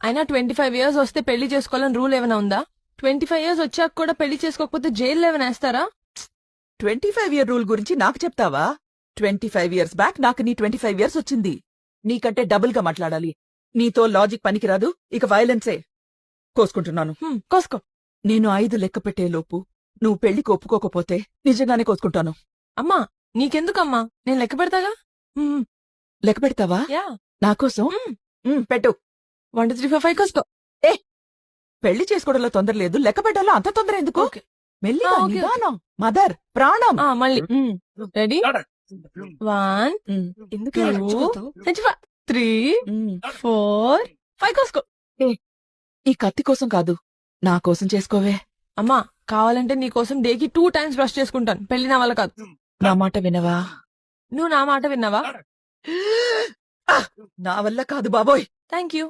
అయినా 25 years వస్తే పెళ్లి చేసుకోవాలని రూల్ ఏమైనా ఉందా? 25 years వచ్చాక కూడా పెళ్లి చేసుకోకపోతే జైల్లో ఏమైనా వేస్తారా? 25-year రూల్ గురించి నాకు చెప్తావా? 25 years బ్యాక్ నాకు నీ 25 years వచ్చింది. నీకంటే డబుల్ గా మాట్లాడాలి. నీతో లాజిక్ పనికిరాదు. ఇక వైలెన్సే. కోసుకుంటున్నాను. కోసుకో. నేను 5 లెక్క పెట్టేలోపు నువ్వు పెళ్లికి ఒప్పుకోకపోతే నిజంగానే కోసుకుంటాను. అమ్మా నీకెందుకమ్మా, నేను లెక్క పెడతాగా. లెక్క పెడతావా? యా. నాకోసం? పెట్టు. 1 2 3 4 5 కోసుకో. పెళ్లి చేసుకోవడంలో తొందర లేదు, లెక్క పెట్టాలో అంత తొందర ఎందుకు? ఓకే. మెల్లిగా, ఓకే. నిదానం. మదర్ ప్రాణం. మళ్ళీ రెడీ? 1 ఎందుకు 2 3 4 5 కోసుకో. ఈ కత్తి కోసం కాదు, నా కోసం చేసుకోవే. అమ్మా కావాలంటే నీ కోసం డేకి 2 times బ్రష్ చేసుకుంటాను. పెళ్లి నా వల్ల కాదు. నా మాట వినవా? నువ్వు నా మాట విన్నావా? నా వల్ల కాదు బాబోయ్. Thank you.